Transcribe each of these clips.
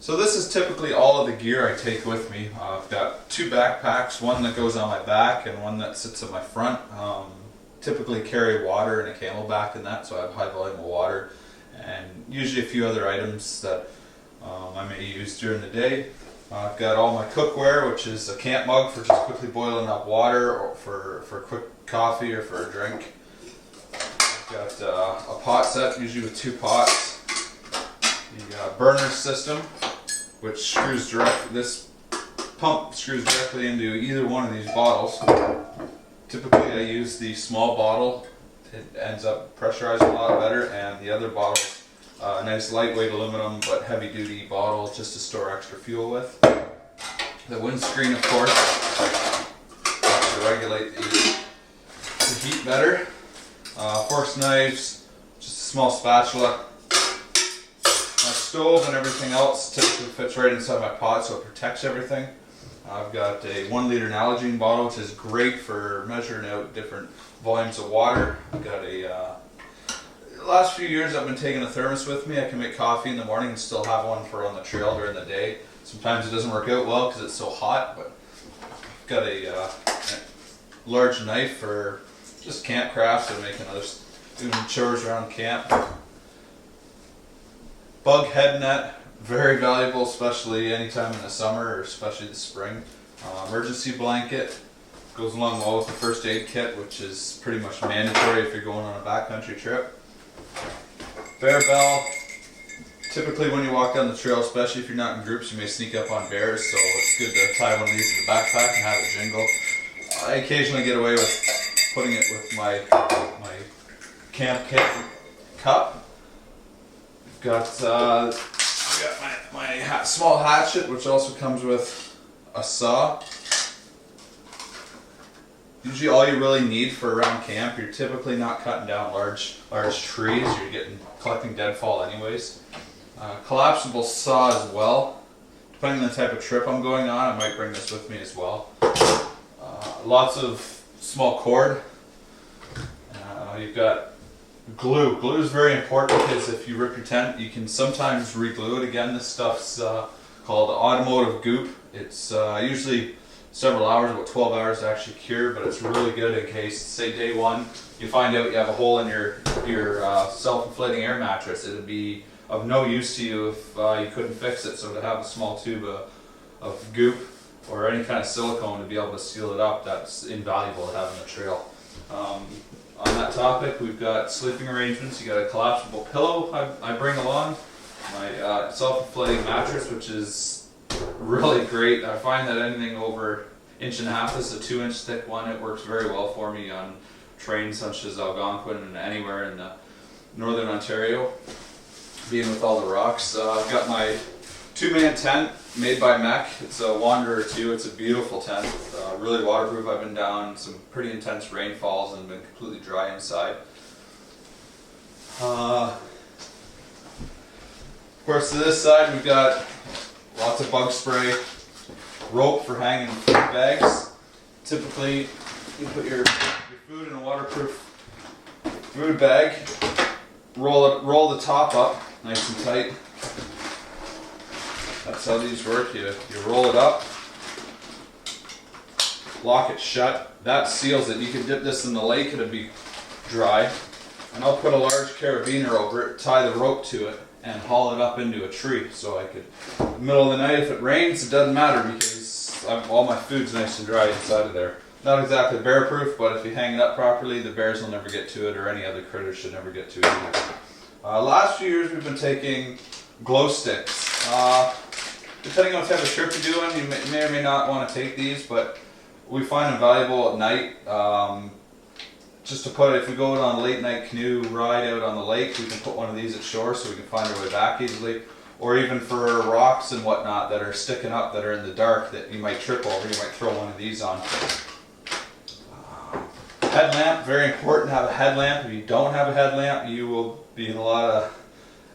So this is typically all of the gear I take with me. I've got two backpacks, one that goes on my back and one that sits at my front. Typically carry water and a camelback in that, so I have high volume of water, and usually a few other items that I may use during the day. I've got all my cookware, which is a camp mug for just quickly boiling up water or for quick coffee or for a drink. I've got a pot set, usually with two pots. The burner system, which this pump screws directly into either one of these bottles. Typically I use the small bottle, it ends up pressurizing a lot better, and the other bottle, a nice lightweight aluminum but heavy duty bottle just to store extra fuel with. The windscreen, of course, to regulate the heat better. Forks, knives, just a small spatula. My stove and everything else typically fits right inside my pot, so it protects everything. I've got a 1 liter Nalgene bottle, which is great for measuring out different volumes of water. I've got the last few years I've been taking a thermos with me. I can make coffee in the morning and still have one for on the trail during the day. Sometimes it doesn't work out well because it's so hot, but I've got a large knife for just camp crafts and making doing chores around camp. Bug head net, very valuable, especially anytime in the summer or especially the spring. Emergency blanket goes along well with the first aid kit, which is pretty much mandatory if you're going on a backcountry trip. Bear bell. Typically when you walk down the trail, especially if you're not in groups, you may sneak up on bears, so it's good to tie one of these to the backpack and have it jingle. I occasionally get away with putting it with my camp kit cup. Got my small hatchet, which also comes with a saw. Usually all you really need for around camp, you're typically not cutting down large trees, you're collecting deadfall anyways. Collapsible saw as well. Depending on the type of trip I'm going on, I might bring this with me as well. Lots of small cord. You've got glue. Glue is very important because if you rip your tent, you can sometimes re-glue it again. This stuff's called Automotive Goop. It's usually several hours, about 12 hours to actually cure, but it's really good in case, say day one, you find out you have a hole in your self-inflating air mattress. It would be of no use to you if you couldn't fix it. So to have a small tube of goop or any kind of silicone to be able to seal it up, that's invaluable to have on the trail. On that topic, we've got sleeping arrangements. You got a collapsible pillow I bring along, my self-inflating mattress, which is really great. I find that anything over 1.5 inches, this is a 2-inch thick one, it works very well for me on trains such as Algonquin and anywhere in northern Ontario, being with all the rocks. I've got my 2-man tent made by Mech. It's a Wanderer 2. It's a beautiful tent, really waterproof. I've been down some pretty intense rainfalls and been completely dry inside. Of course, to this side we've got lots of bug spray, rope for hanging food bags. Typically, you put your food in a waterproof food bag, roll the top up nice and tight. That's how these work. You roll it up, lock it shut. That seals it. You can dip this in the lake, it'll be dry. And I'll put a large carabiner over it, tie the rope to it, and haul it up into a tree. So I could, in the middle of the night, if it rains, it doesn't matter because all my food's nice and dry inside of there. Not exactly bear proof, but if you hang it up properly, the bears will never get to it, or any other critters should never get to it either. Last few years we've been taking glow sticks. Depending on what type of trip you're doing, you may or may not want to take these, but we find them valuable at night. Just to put it, if we go on a late night canoe ride out on the lake, we can put one of these at shore so we can find our way back easily. Or even for rocks and whatnot that are sticking up, that are in the dark, that you might trip over, you might throw one of these on. Headlamp, very important to have a headlamp. If you don't have a headlamp, you will be in a lot of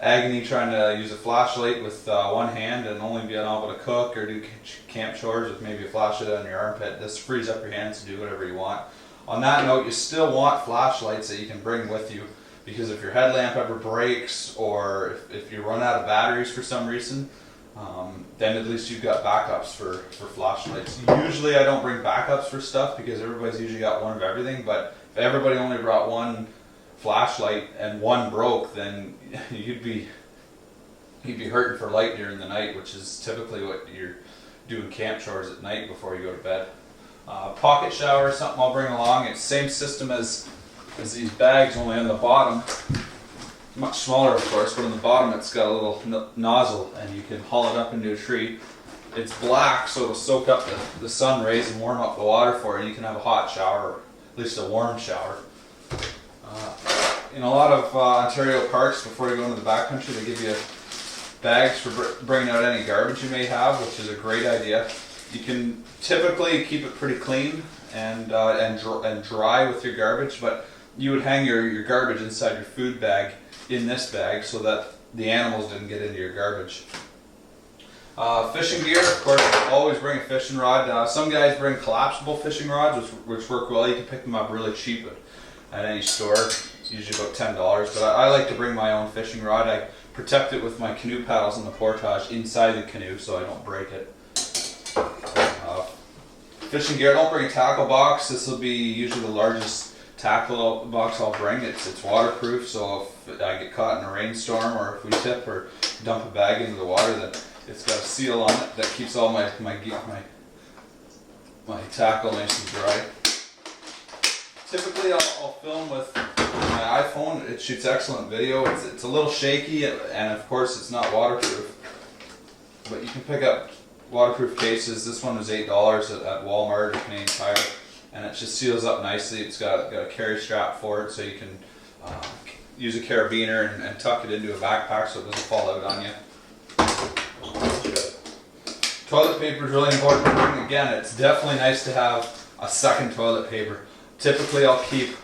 agony trying to use a flashlight with one hand and only be able to cook or do camp chores with maybe a flashlight on your armpit. This frees up your hands to do whatever you want. On that note, you still want flashlights that you can bring with you, because if your headlamp ever breaks or if you run out of batteries for some reason, then at least you've got backups for flashlights. Usually I don't bring backups for stuff because everybody's usually got one of everything, but if everybody only brought one flashlight and one broke, then you'd be hurting for light during the night, which is typically what you're doing camp chores at night before you go to bed. Pocket shower is something I'll bring along. It's the same system as these bags, only on the bottom, much smaller of course, but on the bottom it's got a little nozzle and you can haul it up into a tree. It's black, so it'll soak up the sun rays and warm up the water for you. You can have a hot shower, or at least a warm shower. In a lot of Ontario parks, before you go into the backcountry, they give you bags for bringing out any garbage you may have, which is a great idea. You can typically keep it pretty clean and dry with your garbage, but you would hang your garbage inside your food bag in this bag so that the animals didn't get into your garbage. Fishing gear, of course, always bring a fishing rod. Some guys bring collapsible fishing rods, which work well. You can pick them up really cheap at any store. It's usually about $10, but I like to bring my own fishing rod. I protect it with my canoe paddles and the portage inside the canoe so I don't break it. Fishing gear, don't bring a tackle box. This will be usually the largest tackle box I'll bring. It's waterproof, so if I get caught in a rainstorm or if we tip or dump a bag into the water, then it's got a seal on it that keeps all my tackle nice and dry. Typically I'll film with my iPhone. It shoots excellent video. It's a little shaky and of course it's not waterproof, but you can pick up waterproof cases. This one was $8 at Walmart or Canadian Tire, and it just seals up nicely. It's got a carry strap for it, so you can use a carabiner and tuck it into a backpack so it doesn't fall out on you. Toilet paper is really important. Again, it's definitely nice to have a second toilet paper. Typically I'll keep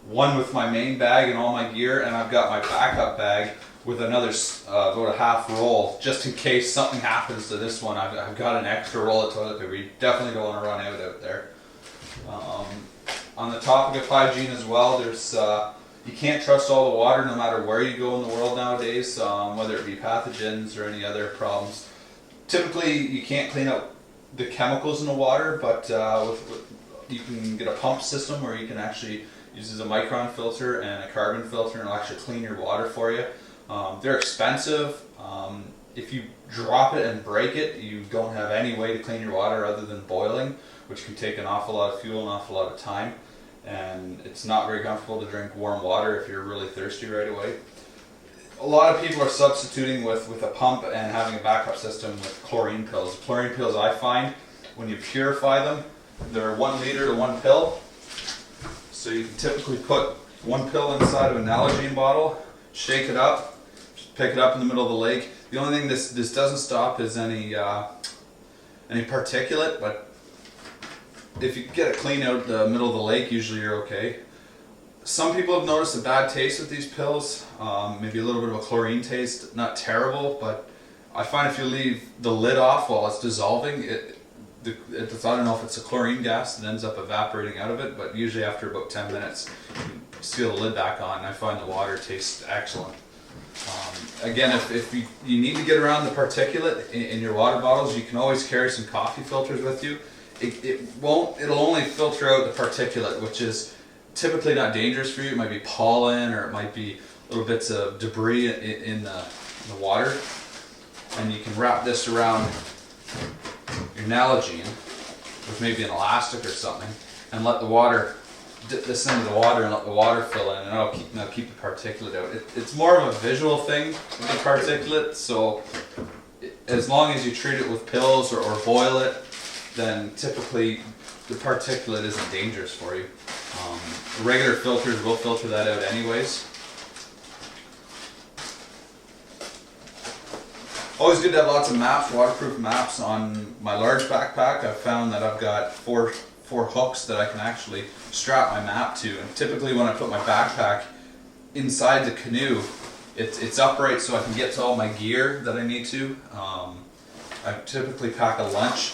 one with my main bag and all my gear, and I've got my backup bag with another about a half roll, just in case something happens to this one. I've got an extra roll of toilet paper. You definitely don't want to run out there. On the topic of hygiene as well, there's you can't trust all the water no matter where you go in the world nowadays, whether it be pathogens or any other problems. Typically you can't clean out the chemicals in the water, but you can get a pump system where you can actually use a micron filter and a carbon filter, and it'll actually clean your water for you. They're expensive. If you drop it and break it, you don't have any way to clean your water other than boiling, which can take an awful lot of fuel, an awful lot of time, and it's not very comfortable to drink warm water if you're really thirsty right away. A lot of people are substituting with a pump and having a backup system with chlorine pills. Chlorine pills, I find, when you purify them, they're 1 liter to 1 pill. So you can typically put 1 pill inside of a Nalgene bottle, shake it up, pick it up in the middle of the lake. The only thing this doesn't stop is any particulate, but if you get it clean out the middle of the lake, usually you're okay. Some people have noticed a bad taste with these pills, maybe a little bit of a chlorine taste, not terrible, but I find if you leave the lid off while it's dissolving, I don't know if it's a chlorine gas that ends up evaporating out of it, but usually after about 10 minutes, you seal the lid back on, and I find the water tastes excellent. Again, if you need to get around the particulate in your water bottles, you can always carry some coffee filters with you. It'll only filter out the particulate, which is typically not dangerous for you. It might be pollen, or it might be little bits of debris in the water. And you can wrap this around your Nalgene with maybe an elastic or something, and let the water dip this into the water and let the water fill in, and that'll keep the particulate out. It's more of a visual thing with the particulate, so as long as you treat it with pills or boil it, then typically the particulate isn't dangerous for you. Regular filters will filter that out anyways. Always good to have lots of maps, waterproof maps. On my large backpack, I've found that I've got four hooks that I can actually strap my map to, and typically when I put my backpack inside the canoe, it's upright so I can get to all my gear that I need to. I typically pack a lunch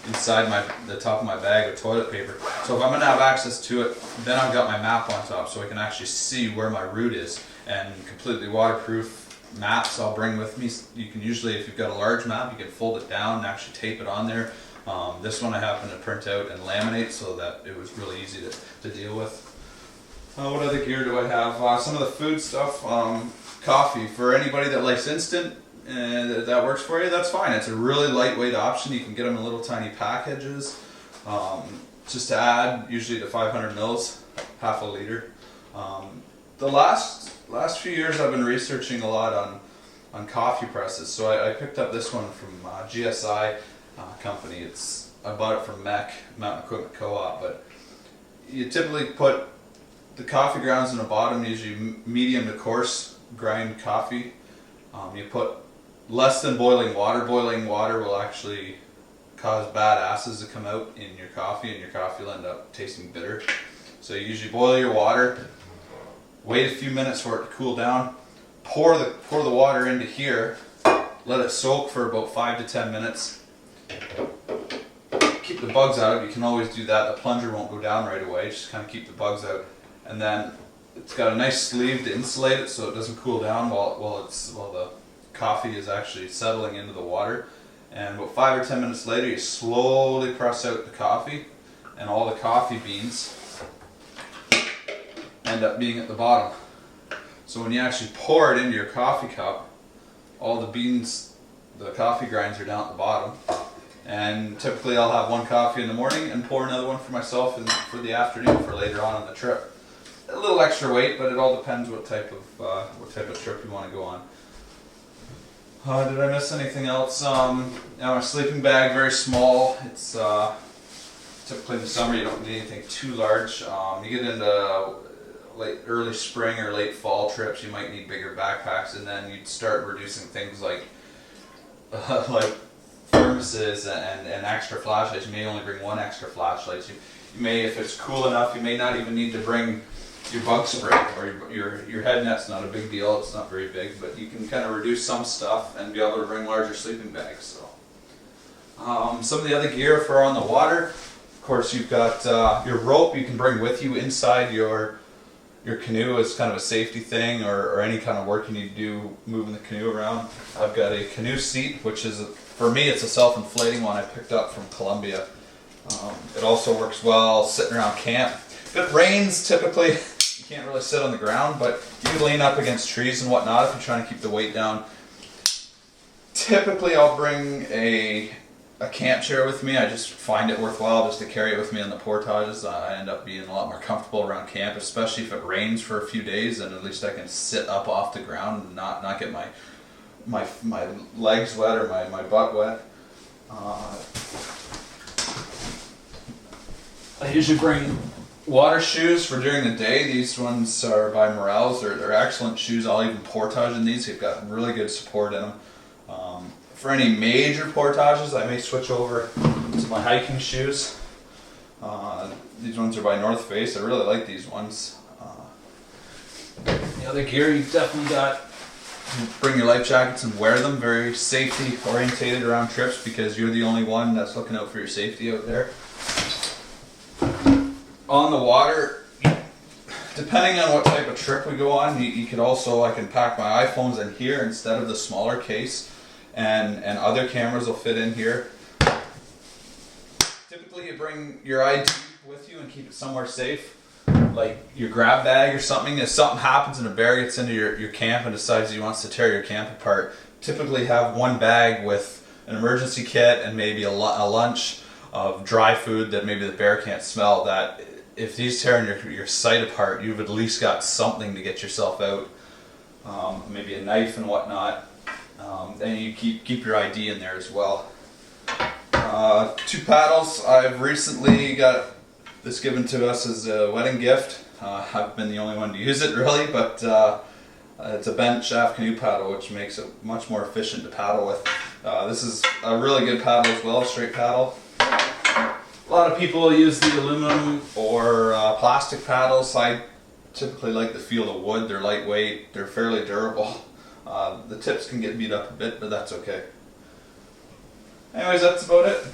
inside the top of my bag with toilet paper, so if I'm going to have access to it, then I've got my map on top so I can actually see where my route is, and completely waterproof maps I'll bring with me. You can usually, if you've got a large map, you can fold it down and actually tape it on there. This one I happen to print out and laminate so that it was really easy to deal with. What other gear do I have? Some of the food stuff. Coffee. For anybody that likes instant and that works for you, that's fine. It's a really lightweight option. You can get them in little tiny packages. Just to add, usually to 500 mils, half a liter. The last few years I've been researching a lot on coffee presses. So I picked up this one from GSI company. I bought it from MEC, Mountain Equipment Co-op. But you typically put the coffee grounds in the bottom, usually medium to coarse grind coffee. You put less than boiling water. Boiling water will actually cause bad acids to come out in your coffee, and your coffee will end up tasting bitter. So you usually boil your water, wait a few minutes for it to cool down, pour the water into here, let it soak for about 5 to 10 minutes. Keep the bugs out. You can always do that. The plunger won't go down right away. Just kind of keep the bugs out, and then it's got a nice sleeve to insulate it so it doesn't cool down while the coffee is actually settling into the water. And about 5 or 10 minutes later, you slowly press out the coffee, and all the coffee beans end up being at the bottom. So when you actually pour it into your coffee cup, all the beans, the coffee grinds are down at the bottom. And typically I'll have one coffee in the morning and pour another one for myself for the afternoon for later on the trip. A little extra weight, but it all depends what type of trip you want to go on. Did I miss anything else? My sleeping bag, very small. It's typically in the summer you don't need anything too large. You get into early spring or late fall trips, you might need bigger backpacks, and then you'd start reducing things like thermoses and extra flashlights. You may only bring one extra flashlight. You may, if it's cool enough, you may not even need to bring your bug spray, or your head net's not a big deal. It's not very big, but you can kind of reduce some stuff and be able to bring larger sleeping bags. So, some of the other gear for on the water, of course, you've got your rope you can bring with you inside your canoe as kind of a safety thing, or any kind of work you need to do moving the canoe around. I've got a Canoe Seat, which is, for me, it's a self-inflating one I picked up from Colombia. It also works well sitting around camp. If it rains, typically you can't really sit on the ground, but you can lean up against trees and whatnot if you're trying to keep the weight down. Typically I'll bring a camp chair with me. I just find it worthwhile just to carry it with me on the portages. I end up being a lot more comfortable around camp, especially if it rains for a few days, and at least I can sit up off the ground and not get my legs wet or my butt wet. I usually bring water shoes for during the day. These ones are by Morales. They're excellent shoes. I'll even portage in these. They've got really good support in them. For any major portages, I may switch over to my hiking shoes. These ones are by North Face. I really like these ones. The other gear you've definitely got, bring your life jackets and wear them. Very safety orientated around trips, because you're the only one that's looking out for your safety out there. On the water, depending on what type of trip we go on, you could also, I can pack my iPhones in here instead of the smaller case, and other cameras will fit in here. Typically you bring your ID with you and keep it somewhere safe, like your grab bag or something. If something happens and a bear gets into your camp and decides he wants to tear your camp apart, typically have one bag with an emergency kit and maybe a lunch of dry food that maybe the bear can't smell, that if he's tearing your site apart, you've at least got something to get yourself out. Maybe a knife and whatnot. And you keep your ID in there as well. 2 paddles. I've recently got this given to us as a wedding gift. I've been the only one to use it really, but it's a bent shaft canoe paddle, which makes it much more efficient to paddle with. This is a really good paddle as well, straight paddle. A lot of people use the aluminum or plastic paddles. I typically like the feel of wood. They're lightweight, they're fairly durable. The tips can get beat up a bit, but that's okay. Anyways, that's about it.